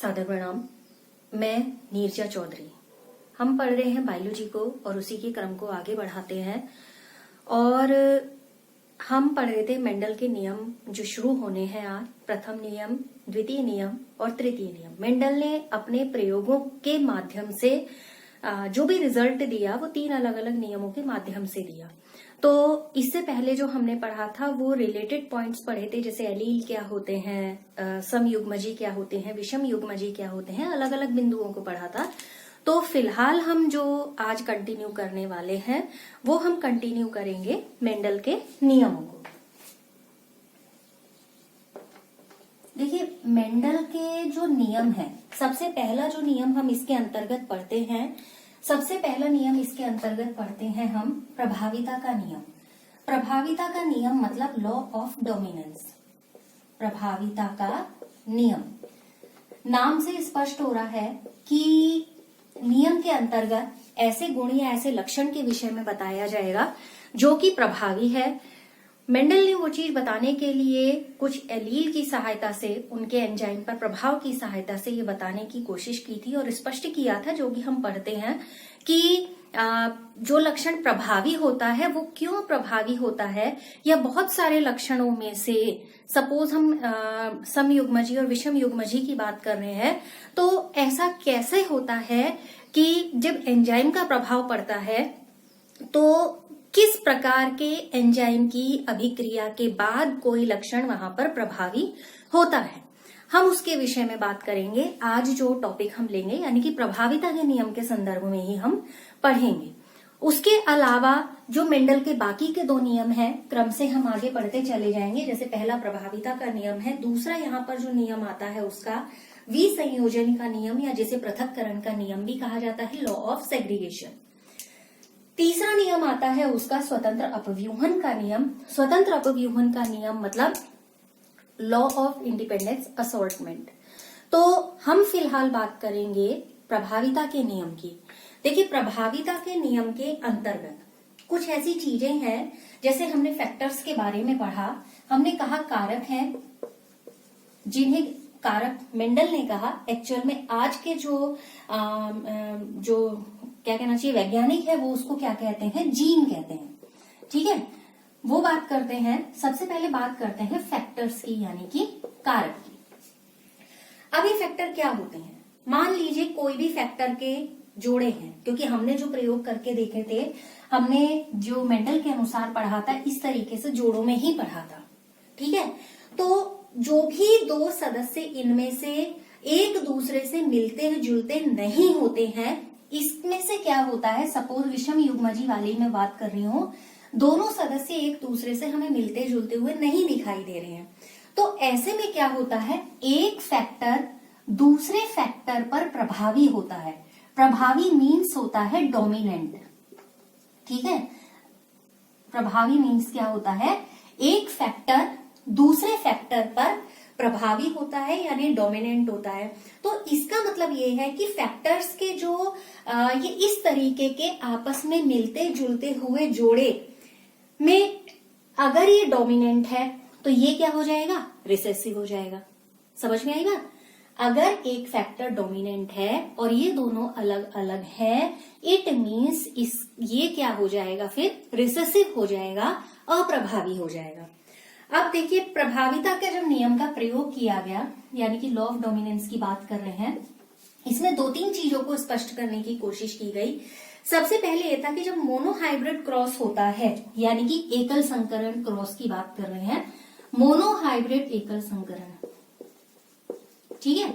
सादर प्रणाम। मैं नीरजा चौधरी। हम पढ़ रहे हैं बायोलॉजी को और उसी के क्रम को आगे बढ़ाते हैं। और हम पढ़ रहे थे मेंडल के नियम जो शुरू होने हैं आज। प्रथम नियम, द्वितीय नियम और तृतीय नियम। मेंडल ने अपने प्रयोगों के माध्यम से जो भी रिजल्ट दिया वो 3 अलग अलग नियमों के माध्यम से दिया। तो इससे पहले जो हमने पढ़ा था वो रिलेटेड पॉइंट्स पढ़े थे, जैसे एलील क्या होते हैं, समयुग्मजी क्या होते हैं, विषम युग्मजी क्या होते हैं, अलग अलग बिंदुओं को पढ़ा था। तो फिलहाल हम जो आज कंटिन्यू करने वाले हैं वो हम कंटिन्यू करेंगे मेंडल के नियमों को। देखिए, मेंडल के जो नियम है, सबसे पहला जो नियम हम इसके अंतर्गत पढ़ते हैं, सबसे पहला नियम इसके अंतर्गत पढ़ते हैं हम प्रभाविता का नियम। प्रभाविता का नियम मतलब लॉ ऑफ डोमिनेंस। प्रभाविता का नियम नाम से स्पष्ट हो रहा है कि नियम के अंतर्गत ऐसे गुण या ऐसे लक्षण के विषय में बताया जाएगा जो कि प्रभावी है। मेंडल ने वो चीज बताने के लिए कुछ एलील की सहायता से, उनके एंजाइम पर प्रभाव की सहायता से ये बताने की कोशिश की थी और स्पष्ट किया था, जो कि हम पढ़ते हैं कि जो लक्षण प्रभावी होता है वो क्यों प्रभावी होता है, या बहुत सारे लक्षणों में से सपोज हम समयुग्मजी और विषम युग्मजी की बात कर रहे हैं, तो ऐसा कैसे होता है कि जब एंजाइम का प्रभाव पड़ता है तो किस प्रकार के एंजाइम की अभिक्रिया के बाद कोई लक्षण वहां पर प्रभावी होता है, हम उसके विषय में बात करेंगे। आज जो टॉपिक हम लेंगे यानी कि प्रभाविता के नियम के संदर्भ में ही हम पढ़ेंगे। उसके अलावा जो मेंडल के बाकी के 2 नियम हैं, क्रम से हम आगे पढ़ते चले जाएंगे। जैसे पहला प्रभाविता का नियम है, दूसरा यहाँ पर जो नियम आता है उसका विसंयोजन का नियम, या जिसे पृथक्करण का नियम भी कहा जाता है, लॉ ऑफ सेग्रीगेशन। तीसरा नियम आता है उसका स्वतंत्र अपव्यूहन का नियम। स्वतंत्र अपव्यूहन का नियम मतलब लॉ ऑफ इंडिपेंडेंस असॉर्टमेंट। तो हम फिलहाल बात करेंगे प्रभाविता के नियम की। देखिए, प्रभाविता के नियम के अंतर्गत कुछ ऐसी चीजें हैं, जैसे हमने फैक्टर्स के बारे में पढ़ा। हमने कहा कारक हैं जिन्हें कारक मेंडल ने कहा, एक्चुअल में आज के जो क्या कहना चाहिए वैज्ञानिक है वो उसको क्या कहते हैं, जीन कहते हैं। ठीक है, वो बात करते हैं। सबसे पहले बात करते हैं फैक्टर्स की, यानी कि कारक की। अब ये फैक्टर क्या होते हैं? मान लीजिए कोई भी फैक्टर के जोड़े हैं, क्योंकि हमने जो प्रयोग करके देखे थे, हमने जो मेंडल के अनुसार पढ़ा था इस तरीके से जोड़ों में ही पढ़ा था। ठीक है, तो जो भी 2 सदस्य इनमें से एक दूसरे से मिलते जुलते नहीं होते हैं, इसमें से क्या होता है, सपोज विषम युग्मजी वाली मैं बात कर रही हूँ, दोनों सदस्य एक दूसरे से हमें मिलते जुलते हुए नहीं दिखाई दे रहे हैं, तो ऐसे में क्या होता है, एक फैक्टर दूसरे फैक्टर पर प्रभावी होता है। प्रभावी मीन्स होता है डोमिनेंट। ठीक है, प्रभावी मीन्स क्या होता है, एक फैक्टर दूसरे फैक्टर पर प्रभावी होता है यानी डोमिनेंट होता है। तो इसका मतलब ये है कि फैक्टर्स के जो ये इस तरीके के आपस में मिलते जुलते हुए जोड़े में अगर ये डोमिनेंट है तो ये क्या हो जाएगा, रिसेसिव हो जाएगा। समझ में आई बात? अगर एक फैक्टर डोमिनेंट है और ये दोनों अलग अलग है, इट मीन्स ये क्या हो जाएगा, फिर रिसेसिव हो जाएगा, अप्रभावी हो जाएगा। अब देखिए, प्रभाविता के जब नियम का प्रयोग किया गया, यानी कि लॉ ऑफ डोमिनेंस की बात कर रहे हैं, इसमें 2-3 चीजों को स्पष्ट करने की कोशिश की गई। सबसे पहले ये था कि जब मोनोहाइब्रिड क्रॉस होता है, यानी कि एकल संकरण क्रॉस की बात कर रहे हैं, मोनोहाइब्रिड एकल संकरण, ठीक है,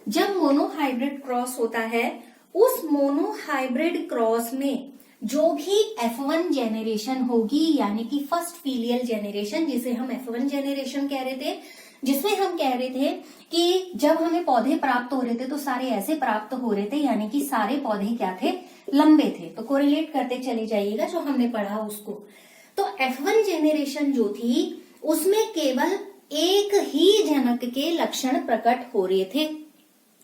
जब मोनोहाइब्रिड क्रॉस होता है, उस मोनोहाइब्रिड क्रॉस में जो भी F1 जेनरेशन होगी, यानी कि फर्स्ट फीलियल जेनरेशन, जिसे हम F1 जेनरेशन कह रहे थे, जिसमें हम कह रहे थे कि जब हमें पौधे प्राप्त हो रहे थे तो सारे ऐसे प्राप्त हो रहे थे, यानी कि सारे पौधे क्या थे, लंबे थे। तो कोरिलेट करते चले जाइएगा जो हमने पढ़ा उसको। तो F1 जेनरेशन जो थी उसमें केवल एक ही जनक के लक्षण प्रकट हो रहे थे।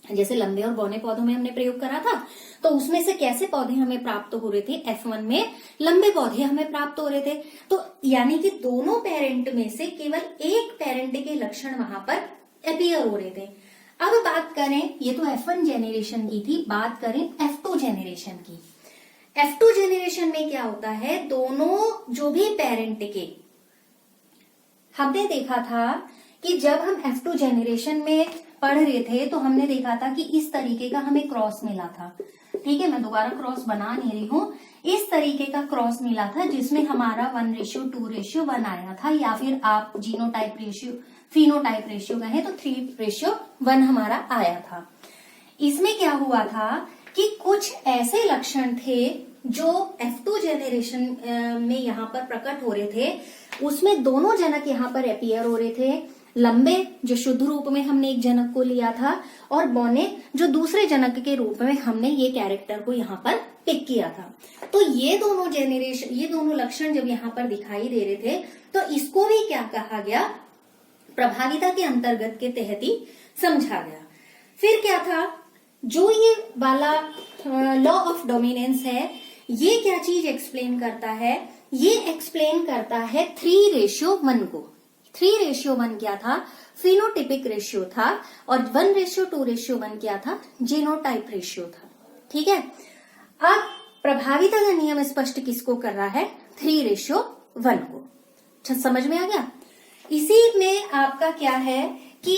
जैसे लंबे और बौने पौधों में हमने प्रयोग करा था, तो उसमें से कैसे पौधे हमें प्राप्त हो रहे थे, F1 में लंबे पौधे हमें प्राप्त हो रहे थे। तो यानी कि दोनों पेरेंट में से केवल एक पेरेंट के लक्षण वहां पर अपीयर हो रहे थे। अब बात करें, ये तो F1 जेनरेशन की थी, बात करें F2 जेनरेशन की। F2 जेनरेशन में क्या होता है, दोनों जो भी पेरेंट के, हमने देखा था कि जब हम F2 जेनरेशन में पढ़ रहे थे तो हमने देखा था कि इस तरीके का हमें क्रॉस मिला था। ठीक है, मैं दोबारा क्रॉस बना नहीं रही हूं, इस तरीके का क्रॉस मिला था जिसमें हमारा 1:2:1 आया था, या फिर आप जीनोटाइप रेशियो, फिनोटाइप रेशियो कहें तो 3:1 हमारा आया था। इसमें क्या हुआ था कि कुछ ऐसे लक्षण थे जो F2 जेनरेशन में यहाँ पर प्रकट हो रहे थे, उसमें दोनों जनक यहाँ पर अपीयर हो रहे थे। लंबे जो शुद्ध रूप में हमने एक जनक को लिया था, और बौने जो दूसरे जनक के रूप में हमने ये कैरेक्टर को यहाँ पर पिक किया था। तो ये दोनों जेनरेशन, ये दोनों लक्षण जब यहाँ पर दिखाई दे रहे थे तो इसको भी क्या कहा गया, प्रभाविता के अंतर्गत के तहत ही समझा गया। फिर क्या था, जो ये वाला लॉ ऑफ डोमिनेंस है, ये क्या चीज एक्सप्लेन करता है, ये एक्सप्लेन करता है 3:1 को। 3:1 क्या था, फिनोटिपिक रेशियो था, और 1:2:1 क्या था, जीनोटाइप रेशियो था। ठीक है, अब प्रभाविता का नियम स्पष्ट किसको कर रहा है, 3:1 को। समझ में आ गया। इसी में आपका क्या है कि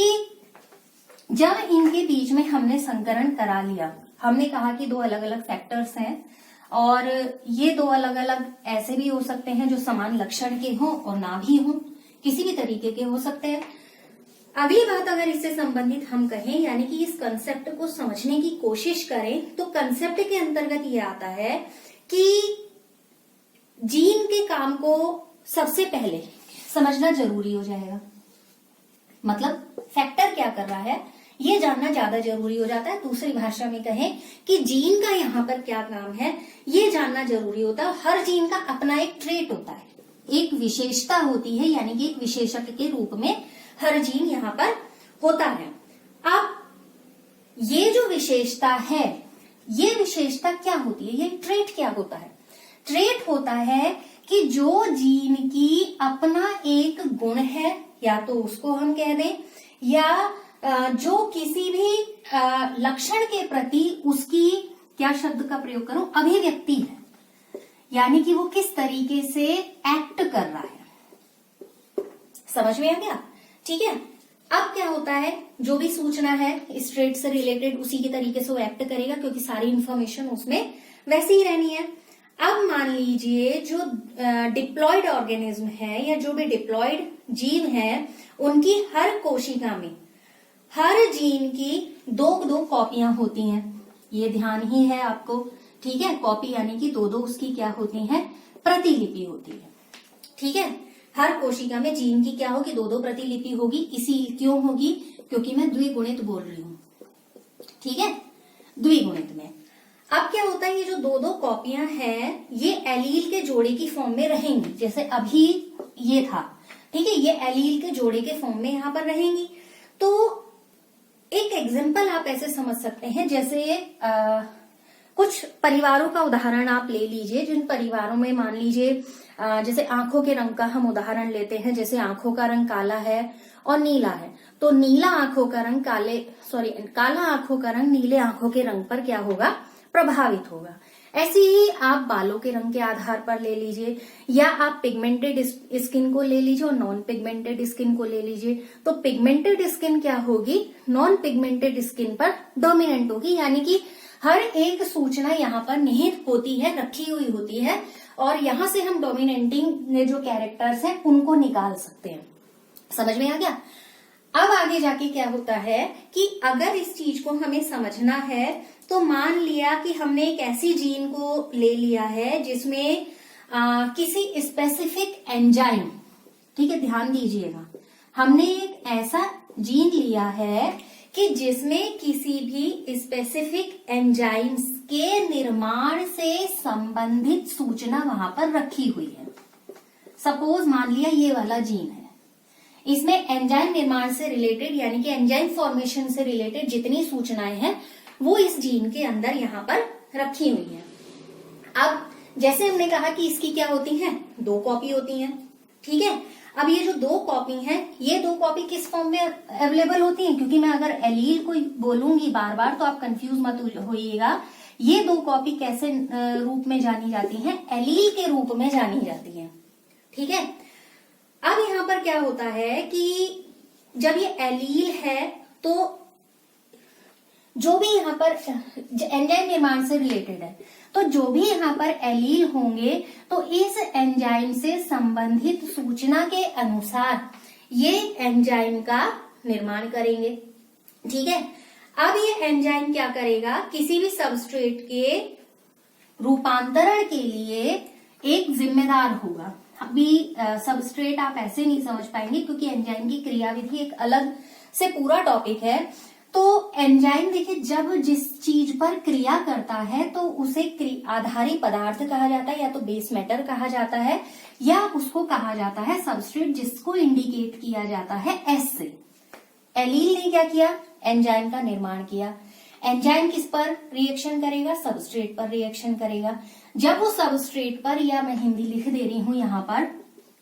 जब इनके बीच में हमने संकरण करा लिया, हमने कहा कि दो अलग अलग फैक्टर्स हैं, और ये दो अलग अलग ऐसे भी हो सकते हैं जो समान लक्षण के हों और ना भी हों, किसी भी तरीके के हो सकते हैं। अगली बात अगर इससे संबंधित हम कहें, यानी कि इस कंसेप्ट को समझने की कोशिश करें, तो कंसेप्ट के अंतर्गत ये आता है कि जीन के काम को सबसे पहले समझना जरूरी हो जाएगा। मतलब फैक्टर क्या कर रहा है ये जानना ज्यादा जरूरी हो जाता है। दूसरी भाषा में कहें कि जीन का यहाँ पर क्या काम है ये जानना जरूरी होता है। हर जीन का अपना एक ट्रेट होता है, एक विशेषता होती है, यानी कि एक विशेषक के रूप में हर जीन यहाँ पर होता है। अब ये जो विशेषता है, ये विशेषता क्या होती है, ये ट्रेट क्या होता है, ट्रेट होता है कि जो जीन की अपना एक गुण है, या तो उसको हम कह दें, या जो किसी भी लक्षण के प्रति उसकी, क्या शब्द का प्रयोग करूं, अभिव्यक्ति है, यानी कि वो किस तरीके से एक्ट कर रहा है। समझ में आ गया। ठीक है, अब क्या होता है, जो भी सूचना है इस ट्रेट से रिलेटेड उसी के तरीके से वो एक्ट करेगा, क्योंकि सारी इंफॉर्मेशन उसमें वैसी ही रहनी है। अब मान लीजिए जो डिप्लॉयड ऑर्गेनिज्म है, या जो भी डिप्लॉयड जीव है, उनकी हर कोशिका में हर जीन की दो कॉपियां होती हैं। ये ध्यान ही है आपको। ठीक है, कॉपी यानी कि दो उसकी क्या होती हैं, प्रतिलिपि होती है। ठीक है, हर कोशिका में जीन की क्या होगी, दो प्रतिलिपि होगी। इसी क्यों होगी, क्योंकि मैं द्विगुणित बोल रही हूं। ठीक है, द्विगुणित में अब क्या होता है, ये जो दो कॉपियां हैं ये एलील के जोड़े की फॉर्म में रहेंगी। जैसे अभी ये था, ठीक है, ये एलील के जोड़े के फॉर्म में यहां पर रहेंगी। तो एक एग्जाम्पल आप ऐसे समझ सकते हैं, जैसे कुछ परिवारों का उदाहरण आप ले लीजिए, जिन परिवारों में मान लीजिए जैसे आंखों के रंग का हम उदाहरण लेते हैं। जैसे आंखों का रंग काला है और नीला है, तो नीला आंखों का रंग काला आंखों का रंग नीले आंखों के रंग पर क्या होगा, प्रभावित होगा। ऐसे ही आप बालों के रंग के आधार पर ले लीजिए, या आप पिगमेंटेड स्किन को ले लीजिए और नॉन पिगमेंटेड स्किन को ले लीजिए। तो पिगमेंटेड स्किन क्या होगी, नॉन पिगमेंटेड स्किन पर डोमिनेंट होगी, यानी कि हर एक सूचना यहाँ पर निहित होती है, रखी हुई होती है, और यहां से हम डोमिनेटिंग जो कैरेक्टर्स हैं उनको निकाल सकते हैं। समझ में आ गया। अब आगे जाके क्या होता है कि अगर इस चीज को हमें समझना है, तो मान लिया कि हमने एक ऐसी जीन को ले लिया है जिसमें किसी स्पेसिफिक एंजाइम, ठीक है, ध्यान दीजिएगा, हमने एक ऐसा जीन लिया है कि जिसमें किसी भी स्पेसिफिक एंजाइम्स के निर्माण से संबंधित सूचना वहां पर रखी हुई है। सपोज मान लिया ये वाला जीन है, इसमें एंजाइम निर्माण से रिलेटेड, यानी कि एंजाइम फॉर्मेशन से रिलेटेड जितनी सूचनाएं हैं वो इस जीन के अंदर यहाँ पर रखी हुई है। अब जैसे हमने कहा कि इसकी क्या होती है, दो कॉपी होती हैं। ठीक है, अब ये जो 2 कॉपी हैं, ये 2 कॉपी किस फॉर्म में अवेलेबल होती हैं? क्योंकि मैं अगर एलील को बोलूंगी बार बार तो आप कंफ्यूज मत होइएगा। ये 2 कॉपी कैसे रूप में जानी जाती हैं? एलील के रूप में जानी जाती हैं। ठीक है। अब यहां पर क्या होता है कि जब ये एलील है तो जो भी यहाँ पर एंजाइम निर्माण से रिलेटेड है, तो जो भी यहाँ पर एलील होंगे तो इस एंजाइम से संबंधित सूचना के अनुसार ये एंजाइम का निर्माण करेंगे। ठीक है। अब ये एंजाइम क्या करेगा? किसी भी सबस्ट्रेट के रूपांतरण के लिए एक जिम्मेदार होगा। अभी सबस्ट्रेट आप ऐसे नहीं समझ पाएंगे क्योंकि एंजाइम की क्रियाविधि एक अलग से पूरा टॉपिक है। तो एंजाइम देखिए, जब जिस चीज पर क्रिया करता है तो उसे आधारी पदार्थ कहा जाता है, या तो बेस मैटर कहा जाता है, या उसको कहा जाता है सबस्ट्रेट, जिसको इंडिकेट किया जाता है एस से। एलील ने क्या किया? एंजाइम का निर्माण किया। एंजाइम किस पर रिएक्शन करेगा? सबस्ट्रेट पर रिएक्शन करेगा। जब वो सबस्ट्रेट पर, या मैं हिंदी लिख दे रही हूं यहां पर,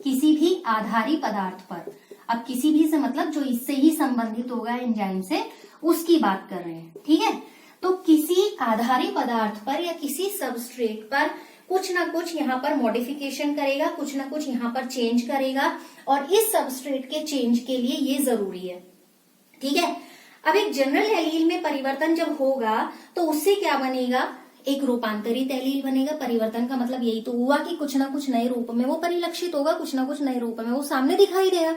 किसी भी आधारी पदार्थ पर, अब किसी भी से मतलब जो इससे ही संबंधित होगा एंजाइम से, उसकी बात कर रहे हैं। ठीक है। तो किसी आधारी पदार्थ पर या किसी सबस्ट्रेट पर कुछ ना कुछ यहाँ पर मॉडिफिकेशन करेगा, कुछ ना कुछ यहाँ पर चेंज करेगा, और इस सबस्ट्रेट के चेंज के लिए ये जरूरी है। ठीक है। अब एक जनरल एलील में परिवर्तन जब होगा तो उससे क्या बनेगा? एक रूपांतरित एलील बनेगा। परिवर्तन का मतलब यही तो हुआ कि कुछ ना कुछ नए रूप में वो परिलक्षित होगा, कुछ ना कुछ नए रूप में वो सामने दिखाई देगा।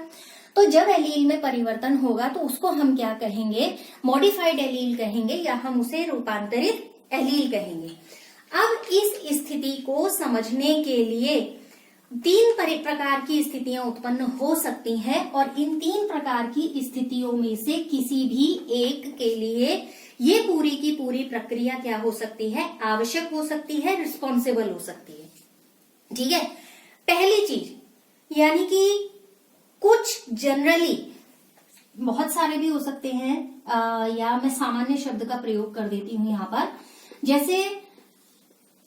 तो जब एलील में परिवर्तन होगा तो उसको हम क्या कहेंगे? मॉडिफाइड एलील कहेंगे, या हम उसे रूपांतरित एलील कहेंगे। अब इस स्थिति को समझने के लिए 3 प्रकार की स्थितियां उत्पन्न हो सकती हैं, और इन 3 प्रकार की स्थितियों में से किसी भी एक के लिए ये पूरी की पूरी प्रक्रिया क्या हो सकती है? आवश्यक हो सकती है, रिस्पॉन्सिबल हो सकती है। ठीक है। पहली चीज यानी कि कुछ जनरली, बहुत सारे भी हो सकते हैं, या मैं सामान्य शब्द का प्रयोग कर देती हूं यहां पर। जैसे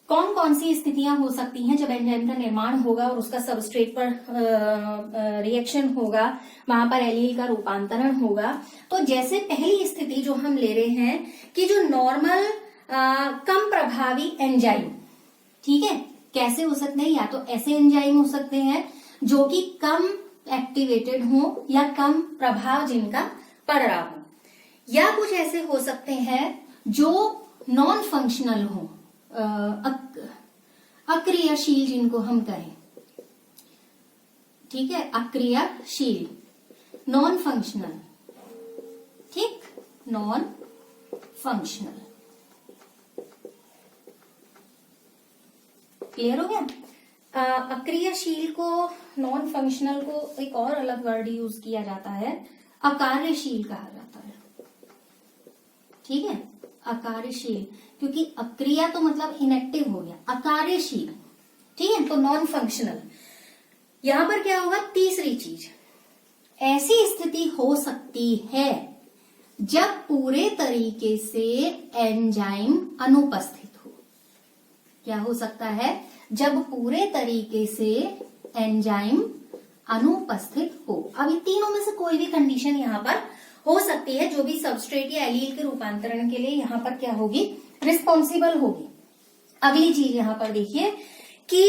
कौन कौन सी स्थितियां हो सकती हैं जब एंजाइम का निर्माण होगा और उसका सबस्ट्रेट पर रिएक्शन होगा, वहां पर एलील का रूपांतरण होगा। तो जैसे पहली स्थिति जो हम ले रहे हैं कि जो नॉर्मल कम प्रभावी एंजाइम, ठीक है, कैसे हो सकते हैं? या तो ऐसे एंजाइम हो सकते हैं जो कि कम एक्टिवेटेड हो या कम प्रभाव जिनका पड़ रहा हो, या कुछ ऐसे हो सकते हैं जो नॉन फंक्शनल हो, अक्रियाशील जिनको हम कहें। ठीक है। अक्रियाशील, नॉन फंक्शनल। ठीक, नॉन फंक्शनल। क्लियर हो गया? अक्रियाशील को, नॉन फंक्शनल को एक और अलग वर्ड यूज किया जाता है, अकार्यशील कहा जाता है। ठीक है। अकार्यशील, क्योंकि अक्रिया तो मतलब इनएक्टिव हो गया। अकार्यशील, ठीक है, तो नॉन फंक्शनल। यहां पर क्या होगा? तीसरी चीज, ऐसी स्थिति हो सकती है जब पूरे तरीके से एंजाइम अनुपस्थित हो। क्या हो सकता है? जब पूरे तरीके से एंजाइम अनुपस्थित हो। अब इन तीनों में से कोई भी कंडीशन यहां पर हो सकती है जो भी सबस्ट्रेट या एलील के रूपांतरण के लिए यहां पर क्या होगी? रिस्पॉन्सिबल होगी। अगली चीज यहां पर देखिए कि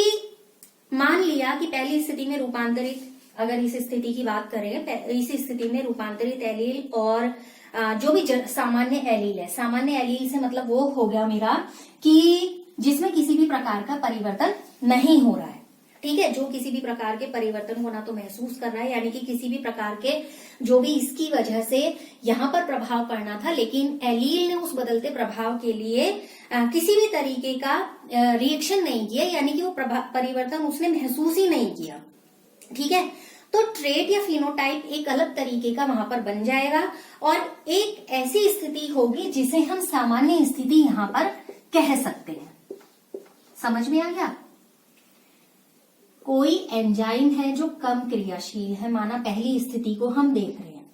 मान लिया कि पहली स्थिति में रूपांतरित, अगर इस स्थिति की बात करें, इस स्थिति में रूपांतरित एलील और जो भी सामान्य एलील है, सामान्य एलील से मतलब वो हो गया मेरा कि जिसमें किसी भी प्रकार का परिवर्तन नहीं हो रहा है। ठीक है, जो किसी भी प्रकार के परिवर्तन होना तो महसूस कर रहा है, यानी कि किसी भी प्रकार के जो भी इसकी वजह से यहां पर प्रभाव पड़ना था, लेकिन एलील ने उस बदलते प्रभाव के लिए किसी भी तरीके का रिएक्शन नहीं किया, यानी कि वो परिवर्तन उसने महसूस ही नहीं किया। ठीक है, तो ट्रेट या फिनोटाइप एक अलग तरीके का वहां पर बन जाएगा, और एक ऐसी स्थिति होगी जिसे हम सामान्य स्थिति यहां पर कह सकते हैं। समझ में आ गया? कोई एंजाइम है जो कम क्रियाशील है, माना पहली स्थिति को हम देख रहे हैं,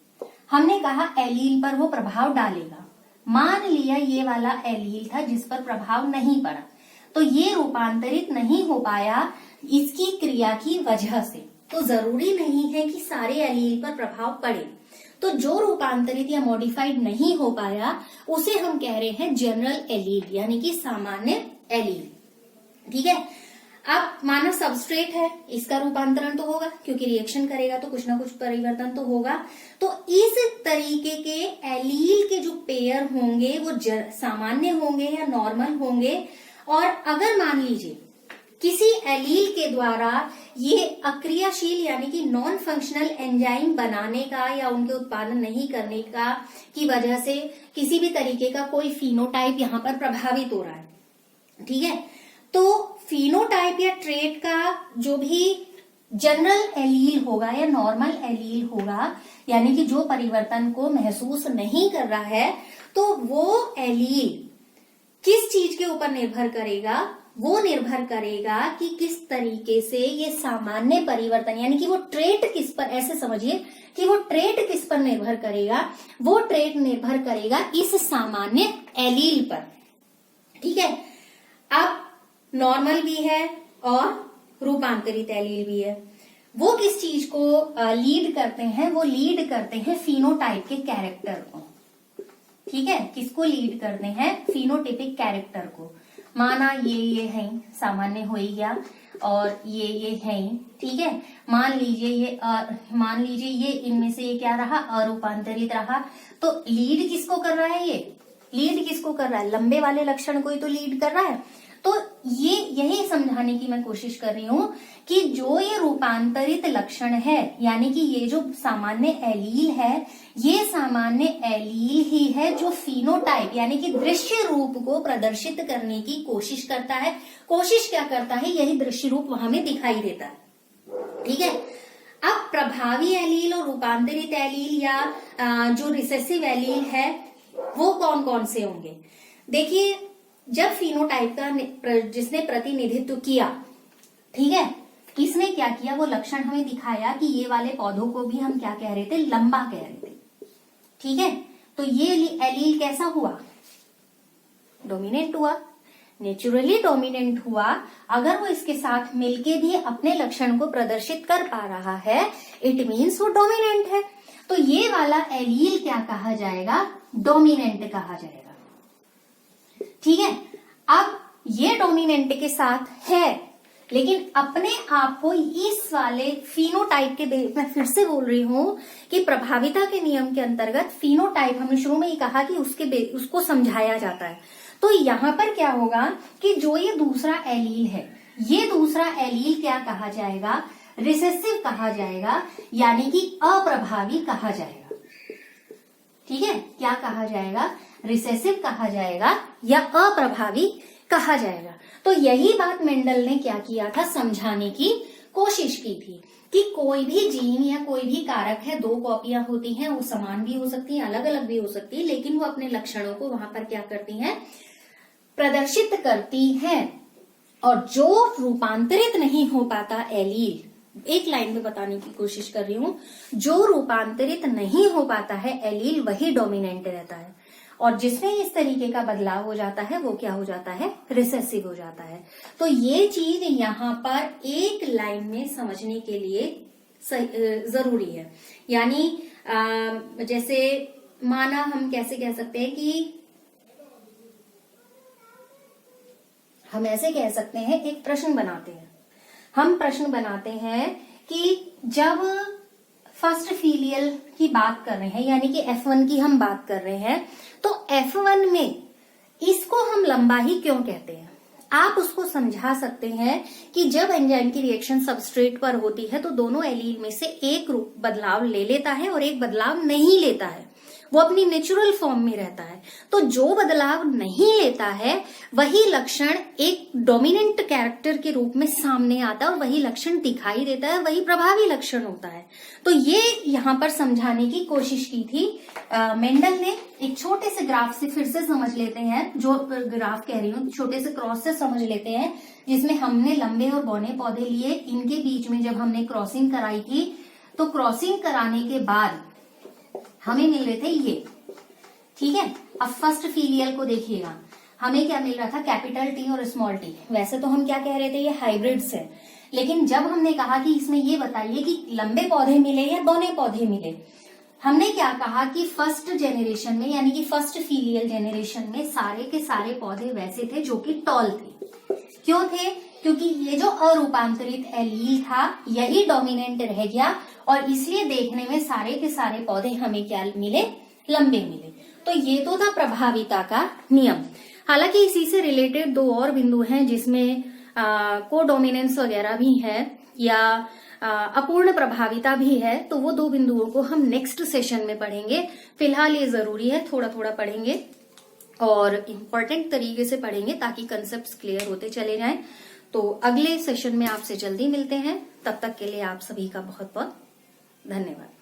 हमने कहा एलील पर वो प्रभाव डालेगा। मान लिया ये वाला एलील था जिस पर प्रभाव नहीं पड़ा, तो ये रूपांतरित नहीं हो पाया इसकी क्रिया की वजह से। तो जरूरी नहीं है कि सारे एलील पर प्रभाव पड़े। तो जो रूपांतरित या मॉडिफाइड नहीं हो पाया उसे हम कह रहे हैं जनरल एलील, यानी कि सामान्य एलील। ठीक है। अब माना सबस्ट्रेट है, इसका रूपांतरण तो होगा क्योंकि रिएक्शन करेगा तो कुछ ना कुछ परिवर्तन तो होगा। तो इस तरीके के एलील के जो पेयर होंगे वो सामान्य होंगे या नॉर्मल होंगे। और अगर मान लीजिए किसी एलील के द्वारा ये अक्रियाशील यानी कि नॉन फंक्शनल एंजाइम बनाने का या उनके उत्पादन नहीं करने का की वजह से किसी भी तरीके का कोई फिनोटाइप यहाँ पर प्रभावित हो रहा है, ठीक है, तो फिनोटाइप या ट्रेट का जो भी जनरल एलील होगा या नॉर्मल एलील होगा, यानी कि जो परिवर्तन को महसूस नहीं कर रहा है, तो वो एलील किस चीज के ऊपर निर्भर करेगा? वो निर्भर करेगा कि किस तरीके से ये सामान्य परिवर्तन, यानी कि वो ट्रेट किस पर, ऐसे समझिए कि वो ट्रेट किस पर निर्भर करेगा? वो ट्रेट निर्भर करेगा इस सामान्य एलील पर। ठीक है। अब नॉर्मल भी है और रूपांतरित एलील भी है। वो किस चीज को लीड करते हैं? वो लीड करते हैं फिनोटाइप के कैरेक्टर को। ठीक है। किसको लीड करते हैं? फिनोटाइपिक कैरेक्टर को। माना ये है सामान्य हो ही गया और ये है, ठीक है। मान लीजिए ये इनमें से ये क्या रहा? अरूपांतरित रहा। तो लीड किसको कर रहा है? ये लीड किसको कर रहा है? लंबे वाले लक्षण को ही तो लीड कर रहा है। तो ये यही समझाने की मैं कोशिश कर रही हूं कि जो ये रूपांतरित लक्षण है, यानी कि ये जो सामान्य एलील है, ये सामान्य एलील ही है जो फिनोटाइप यानी कि दृश्य रूप को प्रदर्शित करने की कोशिश करता है। कोशिश क्या करता है? यही दृश्य रूप वहां में दिखाई देता है। ठीक है। अब प्रभावी एलील और रूपांतरित एलील या जो रिसेसिव एलील है वो कौन कौन से होंगे? देखिए, जब फिनोटाइप का जिसने प्रतिनिधित्व किया, ठीक है, इसने क्या किया? वो लक्षण हमें दिखाया कि ये वाले पौधों को भी हम क्या कह रहे थे? लंबा कह रहे थे। ठीक है। तो ये एलील कैसा हुआ? डोमिनेंट हुआ, नेचुरली डोमिनेंट हुआ। अगर वो इसके साथ मिलके भी अपने लक्षण को प्रदर्शित कर पा रहा है, इट मीन्स वो डोमिनेंट है। तो ये वाला एलील क्या कहा जाएगा? डोमिनेंट कहा जाएगा। ठीक है। अब ये डोमिनेंट के साथ है, लेकिन अपने आप को इस वाले फिनोटाइप के मैं फिर से बोल रही हूं कि प्रभाविता के नियम के अंतर्गत फिनोटाइप, हमने शुरू में ही कहा कि उसको समझाया जाता है। तो यहां पर क्या होगा कि जो ये दूसरा एलील है, ये दूसरा एलील क्या कहा जाएगा? रिसेसिव कहा जाएगा, यानी कि अप्रभावी कहा जाएगा। ठीक है। क्या कहा जाएगा? रिसेसिव कहा जाएगा या अप्रभावी कहा जाएगा। तो यही बात मेंडल ने क्या किया था? समझाने की कोशिश की थी कि कोई भी जीन या कोई भी कारक है, दो कॉपियां होती हैं, वो समान भी हो सकती हैं, अलग अलग भी हो सकती है, लेकिन वो अपने लक्षणों को वहां पर क्या करती हैं? प्रदर्शित करती हैं। और जो रूपांतरित नहीं हो पाता एलील, एक लाइन में बताने की कोशिश कर रही हूं, जो रूपांतरित नहीं हो पाता है एलील वही डोमिनेंट रहता है, और जिसमें इस तरीके का बदलाव हो जाता है वो क्या हो जाता है? रिसेसिव हो जाता है। तो ये चीज यहाँ पर एक लाइन में समझने के लिए जरूरी है। यानी जैसे माना हम कैसे कह सकते हैं कि हम ऐसे कह सकते हैं, एक प्रश्न बनाते हैं। हम प्रश्न बनाते हैं कि जब फर्स्ट फीलियल की बात कर रहे हैं, यानी कि F1 की हम बात कर रहे हैं, तो F1 में इसको हम लंबा ही क्यों कहते हैं? आप उसको समझा सकते हैं कि जब एंजाइम की रिएक्शन सबस्ट्रेट पर होती है तो दोनों एलील में से एक बदलाव ले लेता है और एक बदलाव नहीं लेता है, वो अपनी नेचुरल फॉर्म में रहता है। तो जो बदलाव नहीं लेता है वही लक्षण एक डोमिनेंट कैरेक्टर के रूप में सामने आता है और वही लक्षण दिखाई देता है, वही प्रभावी लक्षण होता है। तो ये यहाँ पर समझाने की कोशिश की थी मेंडल ने। एक छोटे से ग्राफ से फिर से समझ लेते हैं, जो ग्राफ कह रही हूँ, छोटे से क्रॉस से समझ लेते हैं, जिसमें हमने लंबे और बौने पौधे लिए। इनके बीच में जब हमने क्रॉसिंग कराई थी, तो क्रॉसिंग कराने के बाद हमें मिल रहे थे ये। ठीक है। अब फर्स्ट फीलियल को देखिएगा, हमें क्या मिल रहा था? कैपिटल टी और स्मॉल टी। वैसे तो हम क्या कह रहे थे? ये हाइब्रिड्स है, लेकिन जब हमने कहा कि इसमें ये बताइए कि लंबे पौधे मिले या बौने पौधे मिले, हमने क्या कहा कि फर्स्ट जेनरेशन में यानी कि फर्स्ट फीलियल जेनरेशन में सारे के सारे पौधे वैसे थे जो कि टॉल थे। क्यों थे? क्योंकि ये जो अरूपांतरित एलील था यही डोमिनेंट रह गया और इसलिए देखने में सारे के सारे पौधे हमें क्या मिले? लंबे मिले। तो ये तो था प्रभाविता का नियम। हालांकि इसी से रिलेटेड दो और बिंदु हैं जिसमें कोडोमिनेंस वगैरह भी है या अपूर्ण प्रभाविता भी है, तो वो दो बिंदुओं को हम नेक्स्ट सेशन में पढ़ेंगे। फिलहाल ये जरूरी है थोड़ा थोड़ा पढ़ेंगे और इम्पोर्टेंट तरीके से पढ़ेंगे ताकि कंसेप्ट्स क्लियर होते चले जाएं। तो अगले सेशन में आपसे जल्दी मिलते हैं, तब तक के लिए आप सभी का बहुत बहुत धन्यवाद।